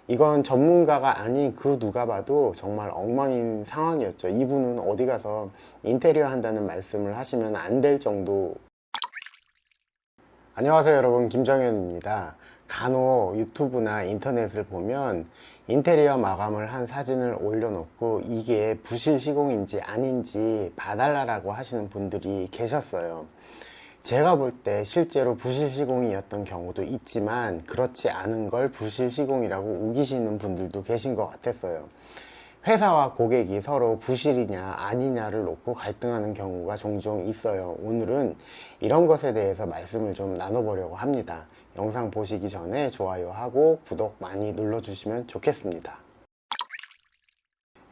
이건 전문가가 아닌 그 누가 봐도 정말 엉망인 상황이었죠. 이분은 어디 가서 인테리어 한다는 말씀을 하시면 안 될 정도. 안녕하세요 여러분, 김정현입니다. 간혹 유튜브나 인터넷을 보면 인테리어 마감을 한 사진을 올려놓고 이게 부실 시공인지 아닌지 봐달라고 하시는 분들이 계셨어요. 제가 볼 때 실제로 부실 시공이었던 경우도 있지만 그렇지 않은 걸 부실 시공이라고 우기시는 분들도 계신 것 같았어요. 회사와 고객이 서로 부실이냐 아니냐를 놓고 갈등하는 경우가 종종 있어요. 오늘은 이런 것에 대해서 말씀을 좀 나눠보려고 합니다. 영상 보시기 전에 좋아요하고 구독 많이 눌러주시면 좋겠습니다.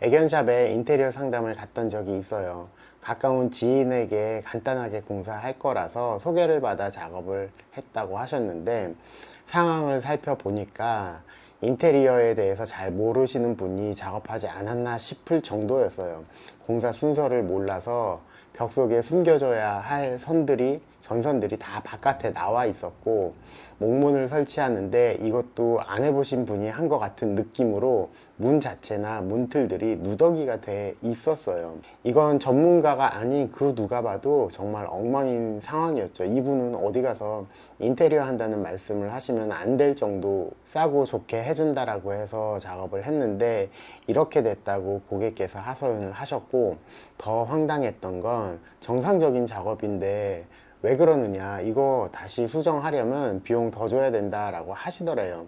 애견샵에 인테리어 상담을 갔던 적이 있어요. 가까운 지인에게 간단하게 공사할 거라서 소개를 받아 작업을 했다고 하셨는데, 상황을 살펴보니까 인테리어에 대해서 잘 모르시는 분이 작업하지 않았나 싶을 정도였어요. 공사 순서를 몰라서 벽 속에 숨겨져야 할 전선들이 다 바깥에 나와 있었고, 목문을 설치하는데 이것도 안 해보신 분이 한 것 같은 느낌으로 문 자체나 문틀들이 누더기가 돼 있었어요. 이건 전문가가 아닌 그 누가 봐도 정말 엉망인 상황이었죠. 이분은 어디 가서 인테리어 한다는 말씀을 하시면 안 될 정도 싸고 좋게 해준다라고 해서 작업을 했는데, 이렇게 됐다고 고객께서 하소연을 하셨고, 더 황당했던 건 정상적인 작업인데 왜 그러느냐, 이거 다시 수정하려면 비용 더 줘야 된다라고 하시더래요.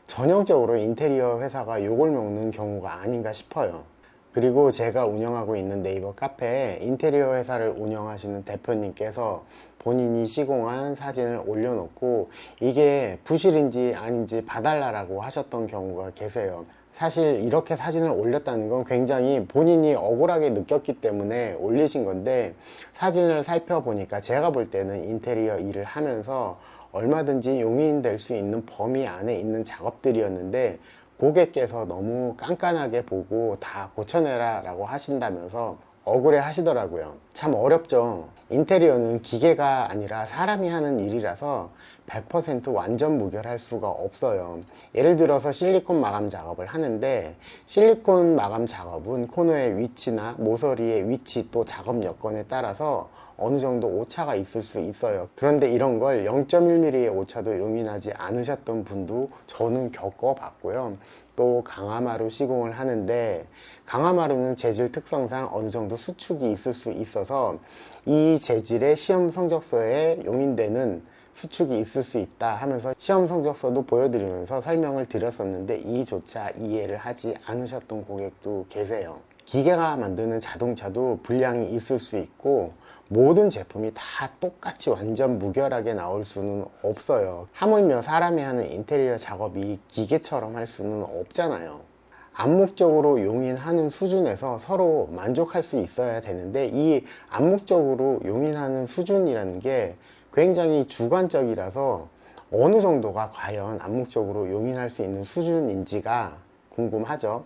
전형적으로 인테리어 회사가 욕을 먹는 경우가 아닌가 싶어요. 그리고 제가 운영하고 있는 네이버 카페에 인테리어 회사를 운영하시는 대표님께서 본인이 시공한 사진을 올려놓고 이게 부실인지 아닌지 봐달라고 하셨던 경우가 계세요. 사실 이렇게 사진을 올렸다는 건 굉장히 본인이 억울하게 느꼈기 때문에 올리신 건데, 사진을 살펴보니까 제가 볼 때는 인테리어 일을 하면서 얼마든지 용인될 수 있는 범위 안에 있는 작업들이었는데, 고객께서 너무 깐깐하게 보고 다 고쳐내라 라고 하신다면서 억울해 하시더라고요. 참 어렵죠. 인테리어는 기계가 아니라 사람이 하는 일이라서 100% 완전 무결할 수가 없어요. 예를 들어서 실리콘 마감 작업을 하는데, 실리콘 마감 작업은 코너의 위치나 모서리의 위치 또 작업 여건에 따라서 어느 정도 오차가 있을 수 있어요. 그런데 이런 걸 0.1mm의 오차도 용인하지 않으셨던 분도 저는 겪어봤고요. 또 강화마루 시공을 하는데, 강화마루는 재질 특성상 어느 정도 수축이 있을 수 있어서 이 재질의 시험 성적서에 용인되는 수축이 있을 수 있다 하면서 시험 성적서도 보여드리면서 설명을 드렸었는데, 이조차 이해를 하지 않으셨던 고객도 계세요. 기계가 만드는 자동차도 불량이 있을 수 있고 모든 제품이 다 똑같이 완전 무결하게 나올 수는 없어요. 하물며 사람이 하는 인테리어 작업이 기계처럼 할 수는 없잖아요. 암묵적으로 용인하는 수준에서 서로 만족할 수 있어야 되는데, 이 암묵적으로 용인하는 수준이라는 게 굉장히 주관적이라서 어느 정도가 과연 암묵적으로 용인할 수 있는 수준인지가 궁금하죠.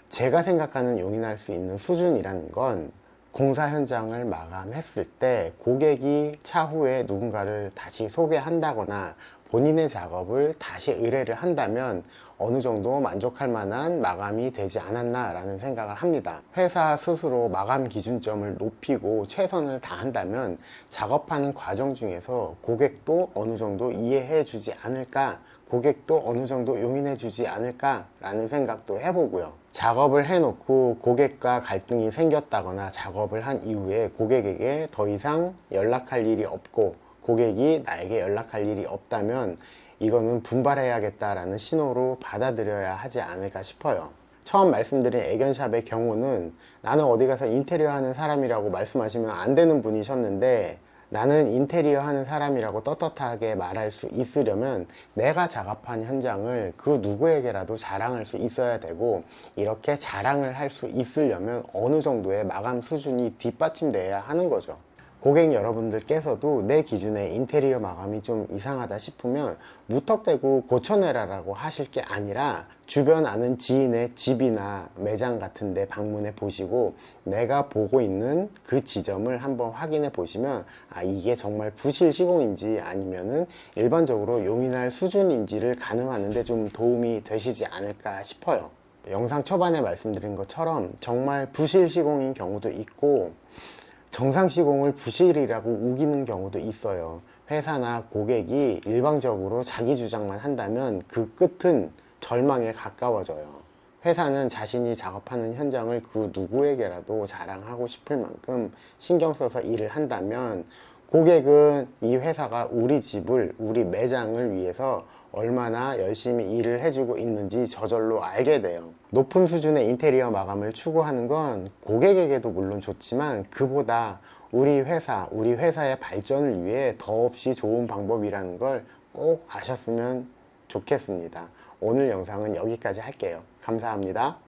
제가 생각하는 용인할 수 있는 수준이라는 건, 공사 현장을 마감했을 때 고객이 차후에 누군가를 다시 소개한다거나 본인의 작업을 다시 의뢰를 한다면 어느 정도 만족할 만한 마감이 되지 않았나 라는 생각을 합니다. 회사 스스로 마감 기준점을 높이고 최선을 다한다면 작업하는 과정 중에서 고객도 어느 정도 이해해 주지 않을까, 고객도 어느 정도 용인해 주지 않을까 라는 생각도 해보고요. 작업을 해놓고 고객과 갈등이 생겼다거나 작업을 한 이후에 고객에게 더 이상 연락할 일이 없고 고객이 나에게 연락할 일이 없다면 이거는 분발해야겠다라는 신호로 받아들여야 하지 않을까 싶어요. 처음 말씀드린 애견샵의 경우는 나는 어디 가서 인테리어 하는 사람이라고 말씀하시면 안 되는 분이셨는데, 나는 인테리어 하는 사람이라고 떳떳하게 말할 수 있으려면 내가 작업한 현장을 그 누구에게라도 자랑할 수 있어야 되고, 이렇게 자랑을 할 수 있으려면 어느 정도의 마감 수준이 뒷받침돼야 하는 거죠. 고객 여러분들께서도 내 기준에 인테리어 마감이 좀 이상하다 싶으면 무턱대고 고쳐내라라고 하실 게 아니라 주변 아는 지인의 집이나 매장 같은 데 방문해 보시고 내가 보고 있는 그 지점을 한번 확인해 보시면 이게 정말 부실 시공인지 아니면은 일반적으로 용인할 수준인지를 가늠하는 데 좀 도움이 되시지 않을까 싶어요. 영상 초반에 말씀드린 것처럼 정말 부실 시공인 경우도 있고 정상 시공을 부실이라고 우기는 경우도 있어요. 회사나 고객이 일방적으로 자기 주장만 한다면 그 끝은 절망에 가까워져요. 회사는 자신이 작업하는 현장을 그 누구에게라도 자랑하고 싶을 만큼 신경 써서 일을 한다면 고객은 이 회사가 우리 집을, 우리 매장을 위해서 얼마나 열심히 일을 해주고 있는지 저절로 알게 돼요. 높은 수준의 인테리어 마감을 추구하는 건 고객에게도 물론 좋지만 그보다 우리 회사, 우리 회사의 발전을 위해 더없이 좋은 방법이라는 걸 꼭 아셨으면 좋겠습니다. 오늘 영상은 여기까지 할게요. 감사합니다.